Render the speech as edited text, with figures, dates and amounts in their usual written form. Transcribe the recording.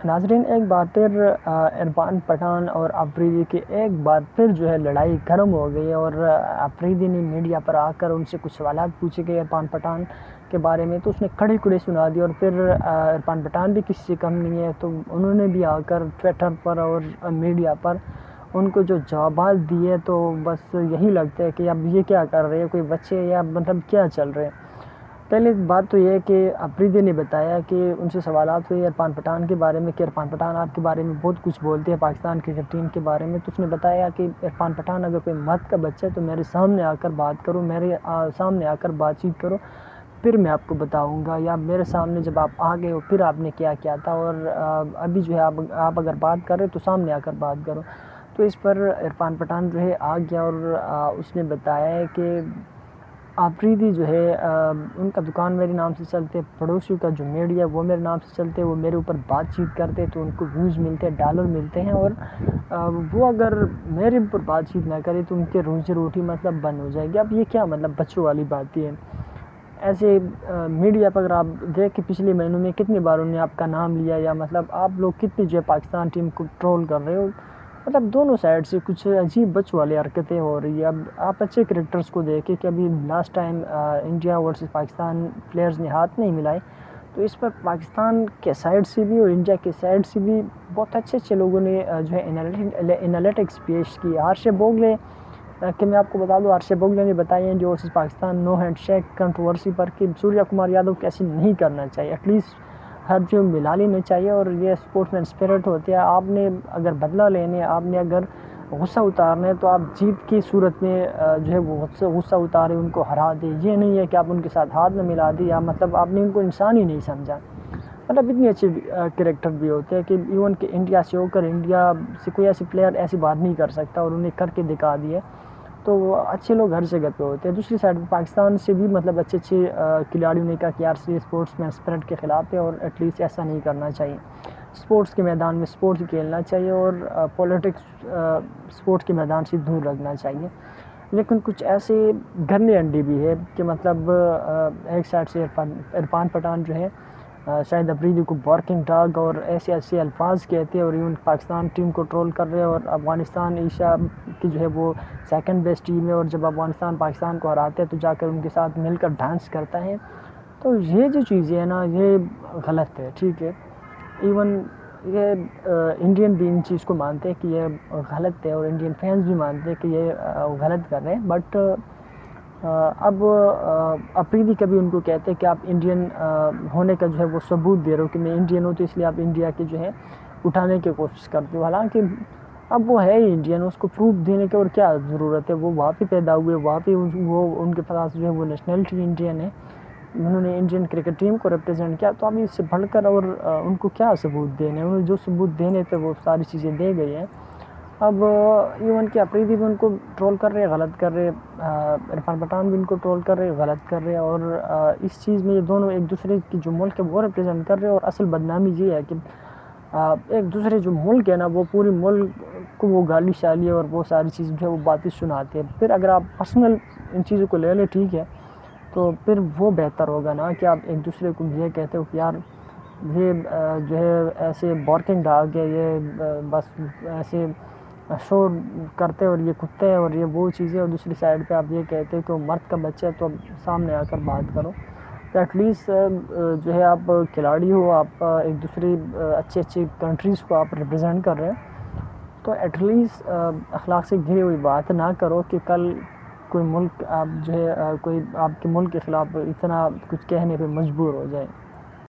ناظرین، ایک بار پھر عرفان پٹھان اور آفریدی کی ایک بار پھر جو ہے لڑائی گرم ہو گئی، اور آفریدی نے میڈیا پر آ کر ان سے کچھ سوالات پوچھے گئے عرفان پٹھان کے بارے میں، تو اس نے کھڑی کھڑی سنا دی، اور پھر عرفان پٹھان بھی کسی سے کم نہیں ہے، تو انہوں نے بھی آ کر ٹویٹر پر اور میڈیا پر ان کو جو جوابات دیے، تو بس یہی لگتا ہے کہ اب یہ کیا کر رہے ہیں، کوئی بچے یا مطلب کیا چل رہے ہیں۔ پہلے بات تو یہ ہے کہ آفریدی نے بتایا کہ ان سے سوالات ہوئے عرفان پٹھان کے بارے میں کہ عرفان پٹھان آپ کے بارے میں بہت کچھ بولتے ہیں پاکستان کرکٹ ٹیم کے بارے میں، تو اس نے بتایا کہ عرفان پٹھان اگر کوئی مت کا بچہ ہے تو میرے سامنے آ کر بات کرو، میرے سامنے آ کر بات چیت کرو، پھر میں آپ کو بتاؤں گا، یا میرے سامنے جب آپ آ گئے ہو پھر آپ نے کیا کیا تھا، اور ابھی جو ہے آپ اگر بات کر رہے تو سامنے آ کر بات کرو۔ تو اس پر عرفان پٹھان جو ہے آ گیا، اور اس نے بتایا ہے کہ آفریدی جو ہے ان کا دکان میرے نام سے چلتے، پڑوسیوں کا جو میڈیا وہ میرے نام سے چلتے، وہ میرے اوپر بات چیت کرتے تو ان کو ویوز ملتے، ڈالر ملتے ہیں، اور وہ اگر میرے اوپر بات چیت نہ کرے تو ان کے روزی روٹی مطلب بند ہو جائے گی۔ اب یہ کیا مطلب بچوں والی بات ہے؟ ایسے میڈیا پر اگر آپ دیکھیں پچھلے مہینوں میں کتنی بار انہوں نے آپ کا نام لیا، یا مطلب آپ لوگ کتنی جو ہے پاکستان ٹیم کو ٹرول کر رہے ہو، مطلب دونوں سائڈ سے کچھ عجیب بچوں والی حرکتیں ہو رہی ہے۔ اب آپ اچھے کرکٹرز کو دیکھیں کہ ابھی last time India versus Pakistan players نے ہاتھ نہیں ملائے، تو اس پر پاکستان کے سائڈ سے بھی اور انڈیا کے سائڈ سے بھی بہت اچھے لوگوں نے جو ہے انالیٹکس پیش کی۔ ہرشے بوگلے کہ میں آپ کو بتا دوں، ہرشے بوگلے نے بتایا انڈیا ورسز پاکستان نو ہینڈ شیک کنٹروورسی پر کہ سوریا کمار یادو کو ایسے نہیں کرنا چاہیے، ایٹ لیسٹ ہر جو ملا لینا چاہیے، اور یہ اسپورٹس مین اسپرٹ ہوتے ہیں۔ آپ نے اگر بدلہ لینے، آپ نے اگر غصہ اتارنا ہے تو آپ جیت کی صورت میں جو ہے وہ غصہ اتارے، ان کو ہرا دے، یہ نہیں ہے کہ آپ ان کے ساتھ ہاتھ نہ ملا دیں، یا مطلب آپ نے ان کو انسان ہی نہیں سمجھا۔ مطلب اتنے اچھے کریکٹر بھی ہوتے ہیں کہ ایون کہ انڈیا سے ہو کر انڈیا سے کوئی ایسی پلیئر ایسی بات نہیں کر سکتا، اور انہیں کر کے دکھا دیے، تو اچھے لوگ ہر جگہ پہ ہوتے ہیں۔ دوسری سائڈ پاکستان سے بھی مطلب اچھے کھلاڑیوں نے کہا کہ یار یہ اسپورٹس مین اسپرٹ کے خلاف ہے، اور ایٹ لیسٹ ایسا نہیں کرنا چاہیے، اسپورٹس کے میدان میں اسپورٹس کھیلنا چاہیے، اور پولیٹکس اسپورٹس کے میدان سے دور رکھنا چاہیے۔ لیکن کچھ ایسے گندے انڈے بھی ہے کہ مطلب ایک سائڈ سے عرفان پٹھان جو ہے شاید آفریدی کو بارکنگ ڈاگ اور ایسے الفاظ کہتے ہیں، اور ایون پاکستان ٹیم کو ٹرول کر رہے ہیں، اور افغانستان ایشیا کی جو ہے وہ سیکنڈ بیسٹ ٹیم ہے، اور جب افغانستان پاکستان کو ہراتے ہیں تو جا کر ان کے ساتھ مل کر ڈانس کرتا ہے۔ تو یہ جو چیزیں ہیں نا، یہ غلط ہے، ٹھیک ہے۔ ایون یہ انڈین بھی ان چیز کو مانتے ہیں کہ یہ غلط ہے، اور انڈین فینس بھی مانتے ہیں کہ یہ غلط کر رہے ہیں، بٹ اب آفریدی کبھی ان کو کہتے ہیں کہ آپ انڈین ہونے کا جو ہے وہ ثبوت دے رہے ہو کہ میں انڈین ہوں، تو اس لیے آپ انڈیا کے جو ہے اٹھانے کی کوشش کرتے ہو، حالانکہ اب وہ ہے ہی انڈین، اس کو پروف دینے کی اور کیا ضرورت ہے؟ وہ وہاں پہ پیدا ہوئے، وہاں پہ وہ ان کے پاس جو ہے وہ نیشنلٹی انڈین ہے، انہوں نے انڈین کرکٹ ٹیم کو ریپرزینٹ کیا، تو اب اس سے بڑھ کر اور ان کو کیا ثبوت دینے ہیں؟ انہوں نے جو ثبوت دینے تھے وہ ساری چیزیں دے گئی ہیں۔ اب ایون کہ آفریدی بھی ان کو ٹرول کر رہے، غلط کر رہے، عرفان پٹھان بھی ان کو ٹرول کر رہے، غلط کر رہے، اور اس چیز میں یہ دونوں ایک دوسرے کی جو ملک ہے وہ ریپرزینٹ کر رہے، اور اصل بدنامی یہ ہے کہ ایک دوسرے جو ملک ہے نا، وہ پوری ملک کو وہ گالی شالی اور وہ ساری چیز جو ہے وہ باتیں سناتے ہیں۔ پھر اگر آپ پرسنل ان چیزوں کو لے لیں، ٹھیک ہے، تو پھر وہ بہتر ہوگا نا کہ آپ ایک دوسرے کو یہ کہتے ہو کہ یار یہ جو ہے ایسے بارکنگ ڈاگ ہے، یہ بس ایسے شور کرتے اور یہ کتے ہیں اور یہ وہ چیزیں، اور دوسری سائڈ پہ آپ یہ کہتے ہیں کہ وہ مرد کا بچہ ہے، تو اب سامنے آ کر بات کرو۔ تو ایٹ لیسٹ جو ہے آپ کھلاڑی ہو، آپ ایک دوسرے اچھے کنٹریز کو آپ ریپرزینٹ کر رہے ہیں، تو ایٹ لیسٹ اخلاق سے گھری ہوئی بات نہ کرو کہ کل کوئی ملک آپ جو ہے کوئی آپ کے ملک کے خلاف اتنا کچھ کہنے پہ مجبور ہو جائے۔